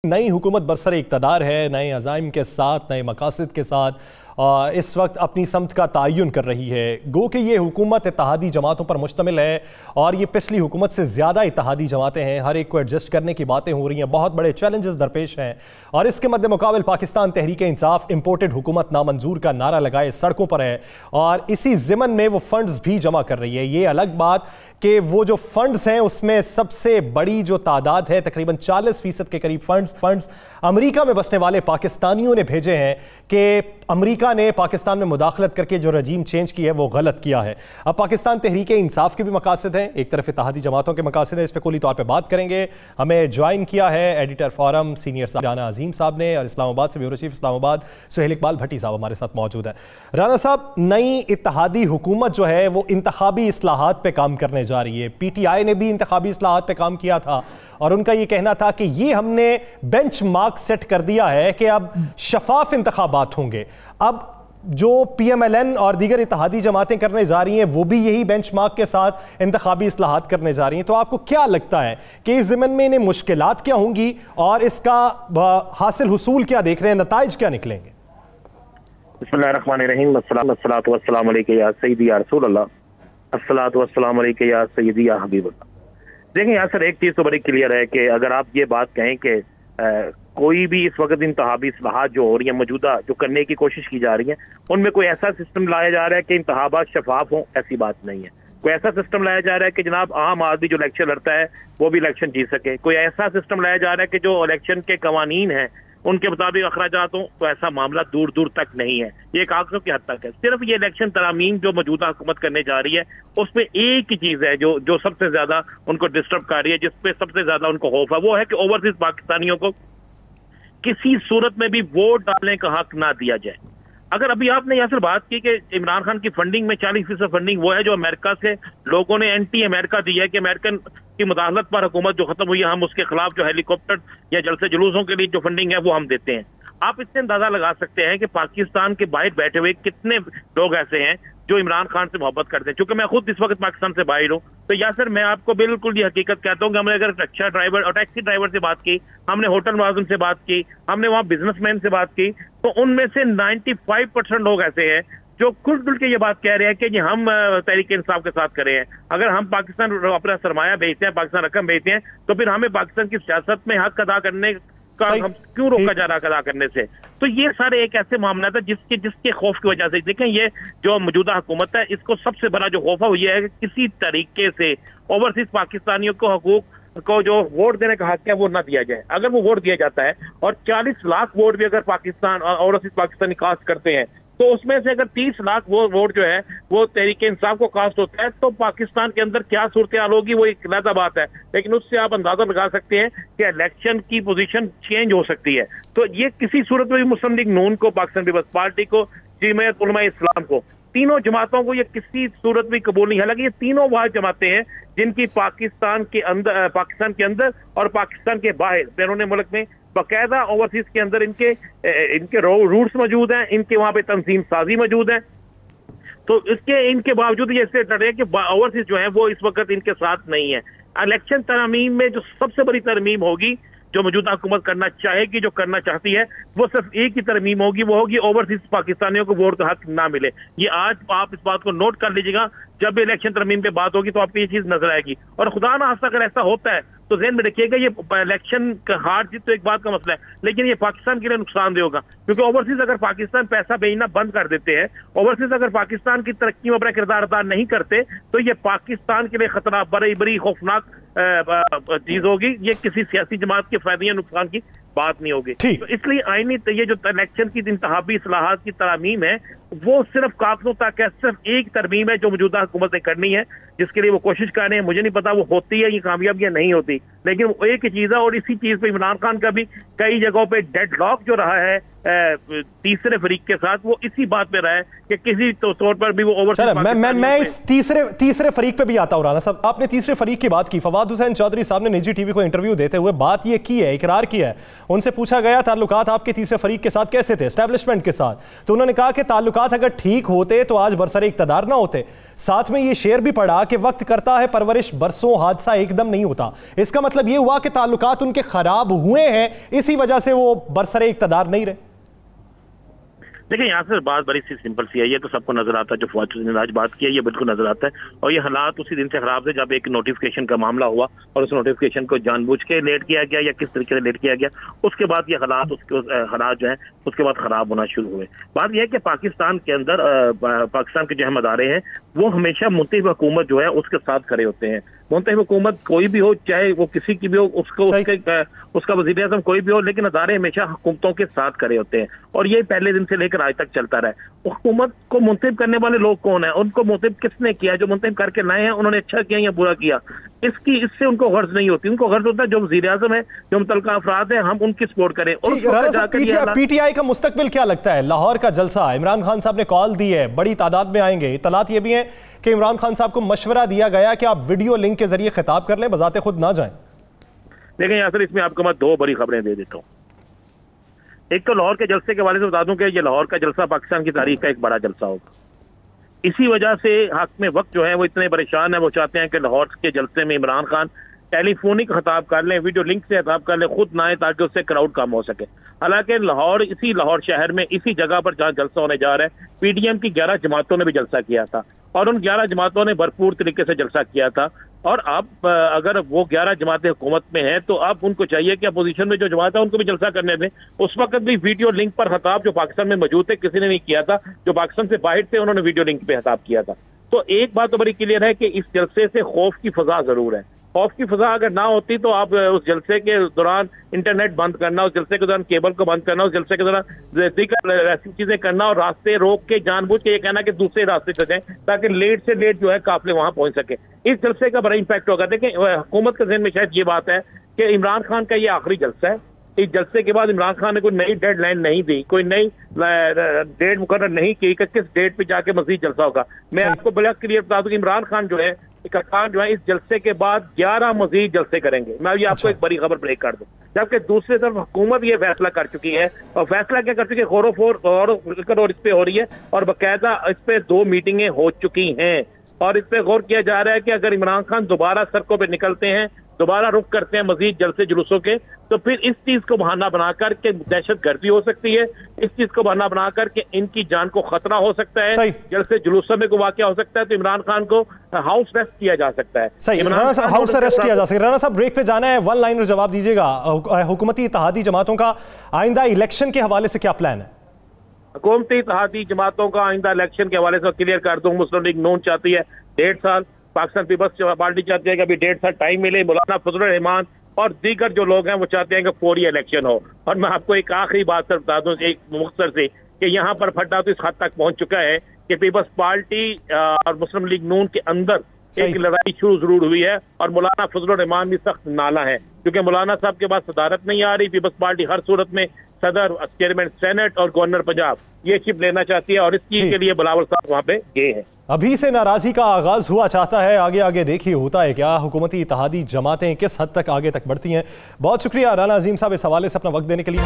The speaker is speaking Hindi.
नई हुकूमत बरसरे इक़्तिदार है, नए अज़ाइम के साथ, नए मकासद के साथ इस वक्त अपनी समत का तयन कर रही है। गो कि ये हुकूमत इत्तेहादी जमातों पर मुश्तमिल है और ये पिछली हुकूमत से ज़्यादा इत्तेहादी जमातें हैं। हर एक को एडजस्ट करने की बातें हो रही हैं, बहुत बड़े चैलेंजेस दरपेश हैं और इसके मद्दे मुकाबिल पाकिस्तान तहरीक इंसाफ इम्पोर्टेड हुकूमत नामंजूर का नारा लगाए सड़कों पर है और इसी ज़िमन में वो फंड्स भी जमा कर रही है। ये अलग बात कि वो जो फंड्स हैं उसमें सबसे बड़ी जो तादाद है तकरीबन 40% के करीब फंड्स अमेरिका में बसने वाले पाकिस्तानियों ने भेजे हैं कि अमेरिका ने पाकिस्तान में मुदाखलत करके जो रजीम चेंज की है वो गलत किया है। अब पाकिस्तान तहरीक इंसाफ के भी मकासद हैं, एक तरफ इत्तेहादी जमातों के मकासद हैं, इस पर कुली तौर पर बात करेंगे। हमें ज्वाइन किया है एडिटर फोरम सीनियर राना अजीम साहब ने और इस्लामाबाद से ब्यूरो चीफ इस्लामाबाद सुहेल इकबाल भट्टी साहब हमारे साथ मौजूद है। राना साहब, नई इत्तेहादी हुकूमत जो है वो इंतखाबी इस्लाहात पे काम करने जा रही है। PTI ने भी इंतखाबी इस्लाहात पे काम किया था और उनका ये कहना था कि ये हमने बेंचमार्क सेट कर दिया है कि अब शफाफ इंतखाबात होंगे। अब जो PMLN और दीगर इत्तेहादी जमातें करने जा रही हैं वो भी यही बेंचमार्क के साथ इंतखाबी इस्लाहात करने जा रही हैं। तो आपको क्या लगता है कि इस ज़िमन में इन्हें मुश्किलात क्या होंगी और इसका हासिल हुसूल क्या देख रहे हैं, नताइज क्या निकलेंगे? बिस्मिल्लाहिर्रहमानिर्रहीम, अस्सलातु वस्सलामु अलैका या सय्यदी या रसूल अल्लाह, अस्सलातु वस्सलामु अलैका या सय्यदी या हबीबल्लाह। देखें यहाँ सर, एक चीज तो बड़ी क्लियर है कि अगर आप ये बात कहें कि कोई भी इस वक्त इंतहाबी इस्लाहात जो हो रही है, मौजूदा जो करने की कोशिश की जा रही है, उनमें कोई ऐसा सिस्टम लाया जा रहा है कि इंतहाबात शफाफ हों, ऐसी बात नहीं है। कोई ऐसा सिस्टम लाया जा रहा है कि जनाब आम आदमी जो इलेक्शन लड़ता है वो भी इलेक्शन जीत सके। कोई ऐसा सिस्टम लाया जा रहा है कि जो इलेक्शन के कवानीन हैं उनके मुताबिक अखराजात हों, तो ऐसा मामला दूर दूर तक नहीं है। ये कागजों की हद तक है। सिर्फ ये इलेक्शन तरामीम जो मौजूदा हुकूमत करने जा रही है उसमें एक ही चीज है जो सबसे ज्यादा उनको डिस्टर्ब कर रही है, जिसपे सबसे ज्यादा उनको खौफ है, वो है कि ओवरसीज पाकिस्तानियों को किसी सूरत में भी वोट डालने का हक ना दिया जाए। अगर अभी आपने यहाँ से बात की कि इमरान खान की फंडिंग में 40% फंडिंग वो है जो अमेरिका से लोगों ने एंटी अमेरिका दी है कि अमेरिकन की मुदाखलत पर हुकूमत जो खत्म हुई है, हम उसके खिलाफ जो हेलीकॉप्टर या जलसे जुलूसों के लिए जो फंडिंग है वो हम देते हैं। आप इससे अंदाजा लगा सकते हैं कि पाकिस्तान के बाहर बैठे हुए कितने लोग ऐसे हैं जो इमरान खान से मोहब्बत करते हैं। क्योंकि मैं खुद इस वक्त पाकिस्तान से बाहर हूँ, तो यासर मैं आपको बिल्कुल ये हकीकत कहता हूँ कि हमने अगर रिक्शा ड्राइवर और टैक्सी ड्राइवर से बात की, हमने होटल मुलाजिम से बात की, हमने वहाँ बिजनेसमैन से बात की, तो उनमें से 95% लोग ऐसे हैं जो खुल खुल के ये बात कह रहे हैं कि हम तहरीक इंसाफ के साथ करें हैं। अगर हम पाकिस्तान अपना सरमाया बेचते हैं, पाकिस्तान रकम बेचते हैं, तो फिर हमें पाकिस्तान की सियासत में हक अदा करने का हम क्यों रोका जा रहा अदा करने से? तो ये सारे एक ऐसे मामला था जिसके खौफ की वजह से, देखें ये जो मौजूदा हुकूमत है इसको सबसे बड़ा जो खौफ है वो ये है कि किसी तरीके से ओवरसीज पाकिस्तानियों को हकूक को जो वोट देने का हक है वो ना दिया जाए। अगर वो वोट दिया जाता है और 40 लाख वोट भी अगर पाकिस्तान और ओवरसीज पाकिस्तानी कास्ट करते हैं, तो उसमें से अगर 30 लाख वो वोट जो है वो तहरीक इंसाफ को कास्ट होता है, तो पाकिस्तान के अंदर क्या सूरत हाल होगी वो एक अलग बात है। लेकिन उससे आप अंदाजा लगा सकते हैं कि इलेक्शन की पोजीशन चेंज हो सकती है। तो ये किसी सूरत में भी मुस्लिम लीग नून को, पाकिस्तान पीपल्स पार्टी को, जमीयत उलमा इस्लाम को, तीनों जमातों को ये किसी सूरत में कबूल नहीं। हालांकि ये तीनों वह जमातें हैं जिनकी पाकिस्तान के अंदर और पाकिस्तान के बाहर बैरून मुल्क में बाकायदा ओवरसीज के अंदर इनके रूट्स मौजूद हैं, इनके वहां पे तंजीम साजी मौजूद है। तो इनके बावजूद ये डर रहे हैं कि ओवरसीज जो है वो इस वक्त इनके साथ नहीं है। इलेक्शन तरमीम में जो सबसे बड़ी तरमीम होगी जो मौजूदा हुकूमत करना चाहेगी, जो करना चाहती है, वो सिर्फ एक ही तरमीम होगी, वो होगी ओवरसीज पाकिस्तानियों को वोट का हक ना मिले। ये आज आप इस बात को नोट कर लीजिएगा, जब भी इलेक्शन तरमीम पे बात होगी तो आपको ये चीज नजर आएगी। और खुदा ना खास्ता अगर ऐसा होता है तो ज़हन में रखिएगा ये इलेक्शन का हार जीत तो एक बात का मसला है, लेकिन ये पाकिस्तान के लिए नुकसानदेह होगा। क्योंकि ओवरसीज अगर पाकिस्तान पैसा भेजना बंद कर देते हैं, ओवरसीज अगर पाकिस्तान की तरक्की में अपना किरदार अदा नहीं करते, तो ये पाकिस्तान के लिए खतरा बड़ी खौफनाक चीज होगी। ये किसी सियासी जमात के फायदे या नुकसान की बात नहीं होगी। तो इसलिए आईनी ये जो इलेक्शन की इंतहाबी इस्लाहात की तरमीम है वो सिर्फ कागजों तक है, सिर्फ एक तरमीम है जो मौजूदा हुकूमत ने करनी है, जिसके लिए वो कोशिश कर रहे हैं। मुझे नहीं पता वो होती है, ये कामयाब या नहीं होती, लेकिन वो एक ही चीज है। और इसी चीज पे इमरान खान का भी कई जगहों पे डेडलॉक जो रहा है तीसरे फरीक के साथ, वो इसी बात पे रहा है कि किसी तौर पर भी वो मैं इस तीसरे फरीक पे भी आता हूँ। राना साहब, आपने तीसरे फरीक की बात की। फवाद हुसैन चौधरी साहब ने निजी टीवी को इंटरव्यू देते हुए बात ये की है, इकरार किया है, उनसे पूछा गया ताल्लुकात आपके तीसरे फरीक के साथ कैसे थे, एस्टैब्लिशमेंट के साथ, तो उन्होंने कहा कि ताल्लुकात अगर ठीक होते तो आज बरसरे इक़्तिदार ना होते। साथ में ये शेर भी पढ़ा कि वक्त करता है परवरिश, बरसों हादसा एकदम नहीं होता। इसका मतलब ये हुआ कि ताल्लुकात उनके खराब हुए हैं, इसी वजह से वो बरसरे इक़्तिदार नहीं रहे। देखिए यहाँ से बात बड़ी सी सिंपल सी है, ये तो सबको नजर आता है, जो फवाद चौधरी ने आज बात की है ये बिल्कुल नजर आता है। और ये हालात उसी दिन से खराब थे जब एक नोटिफिकेशन का मामला हुआ और उस नोटिफिकेशन को जानबूझ के लेट किया गया या किस तरीके से लेट किया गया, उसके बाद ये हालात हालात जो है उसके बाद खराब होना शुरू हुए। बात यह है कि पाकिस्तान के अंदर पाकिस्तान के जो हम अदारे हैं वो हमेशा मुंतखब हुकूमत जो है उसके साथ खड़े होते हैं। मुंतखब हुकूमत कोई भी हो, चाहे वो किसी की भी हो, उसका वज़ीर आज़म कोई भी हो, लेकिन अदारे हमेशा हुकूमतों के साथ खड़े होते हैं और ये पहले दिन से लेकर आज तक चलता रहा है। हुकूमत को मुंतखब करने वाले लोग कौन है, उनको मुंतखब किसने किया, जो मुंतखब करके लाए हैं उन्होंने अच्छा किया या बुरा किया, इससे उनको गर्ज नहीं होती। उनको गर्ज होता है जो वज़ीर आज़म है, जो मुतल्लिक़ अफराद है, हम उनकी सपोर्ट करें। और पीटीआई का मुस्तकबिल क्या लगता है? लाहौर का जलसा, इमरान खान साहब ने कॉल दी है, बड़ी तादाद में आएंगे। इत्तलात ये भी है कि इमरान खान साहब को मशवरा दिया गया कि आप वीडियो लिंक के जरिए खिताब कर लें, बजाते खुद ना जाएं। देखें यासर, इसमें आपको मैं दो बड़ी खबरें दे देता हूँ। एक तो लाहौर के जलसे के हवाले से बता दूं कि ये लाहौर का जलसा पाकिस्तान की तारीख का एक बड़ा जलसा होगा। इसी वजह से हाकिम वक्त जो है वो इतने परेशान है, वो चाहते हैं कि लाहौर के जलसे में इमरान खान टेलीफोनिक खिताब कर लें, वीडियो लिंक से खिताब कर लें, खुद ना आए ताकि उससे क्राउड कम हो सके। हालांकि लाहौर शहर में इसी जगह पर जहाँ जलसा होने जा रहा है, पीडीएम की 11 जमातों ने भी जलसा किया था और उन 11 जमातों ने भरपूर तरीके से जलसा किया था। और अब अगर वो 11 जमातें हुकूमत में हैं तो अब उनको चाहिए कि अपोजिशन में जो जमात है उनको भी जलसा करने दें। उस वक्त भी वीडियो लिंक पर खिताब जो पाकिस्तान में मौजूद थे किसी ने नहीं किया था, जो पाकिस्तान से बाहर थे उन्होंने वीडियो लिंक पे खिताब किया था। तो एक बात तो बड़ी क्लियर है कि इस जलसे से खौफ की फजा जरूर है। खौफ की फजा अगर ना होती तो आप उस जलसे के दौरान इंटरनेट बंद करना, उस जलसे के दौरान केबल को बंद करना, उस जलसे के दौरान ऐसी चीजें करना और रास्ते रोक के जानबूझ के ये कहना कि दूसरे रास्ते से जाएं ताकि लेट से लेट जो है काफिले वहां पहुंच सके। इस जलसे का बड़ा इंपैक्ट होगा। देखिए हुकूमत के ज़हन में शायद ये बात है कि इमरान खान का ये आखिरी जलसा है। इस जलसे के बाद इमरान खान ने कोई नई डेडलाइन नहीं दी, कोई नई डेट मुकर्रर नहीं की कि किस डेट पे जाके मजीद जलसा होगा। मैं आपको बड़ा क्लियर बता दूं कि इमरान खान जो है इस जलसे के बाद 11 मजीद जलसे करेंगे। मैं ये आपको एक बड़ी खबर ब्रेक कर दूं। जबकि दूसरी तरफ हुकूमत ये फैसला कर चुकी है और फैसला क्या कर चुकी है, गौर इस पे हो रही है और बाकायदा इस पे 2 मीटिंगें हो चुकी हैं और इस पे गौर किया जा रहा है कि अगर इमरान खान दोबारा सड़कों पे निकलते हैं, दोबारा रुख करते हैं मजीद जलसे जुलूसों के, तो फिर इस चीज को बहाना बनाकर के दहशत गर्दी हो सकती है, इस चीज को बहाना बनाकर के इनकी जान को खतरा हो सकता है, जलसे जुलूसों में कोई वाकया हो सकता है, तो इमरान खान को हाउस अरेस्ट किया जा सकता है। सही, हाउस अरेस्ट किया जा सकता है। राना साहब ब्रेक पे जाना है, वन लाइनर जवाब दीजिएगा। हुकूमती इत्तेहादी जमातों का आइंदा इलेक्शन के हवाले से क्या प्लान है? हुकूमती इत्तेहादी जमातों का आइंदा इलेक्शन के हवाले से क्लियर कर दूं। मुस्लिम लीग नून चाहती है 1.5 साल, पाकिस्तान पीपल्स पार्टी चाहती है कि अभी 1.5 साल टाइम मिले, मौलाना फजल रहमान और दीगर जो लोग हैं वो चाहते हैं कि फौरी इलेक्शन हो। और मैं आपको एक आखिरी बात बता दूं एक मुख्तसर से कि यहाँ पर फड्डा तो इस हद तक पहुंच चुका है कि पीपल्स पार्टी और मुस्लिम लीग नून के अंदर एक लड़ाई शुरू जरूर हुई है और मौलाना फजल रहमान भी सख्त नाला है क्योंकि मौलाना साहब के पास सदारत नहीं आ रही। पीपल्स पार्टी हर सूरत में सदर, चेयरमैन सेनेट और गवर्नर पंजाब ये शिप लेना चाहती है और इस चीज के लिए बिलावल साहब वहां पे गए हैं। अभी से नाराजगी का आगाज हुआ चाहता है, आगे आगे देखिए होता है क्या। हुकूमती इत्तेहादी जमातें किस हद तक आगे तक बढ़ती हैं। बहुत शुक्रिया राना अजीम साहब इस हवाले से अपना वक्त देने के लिए।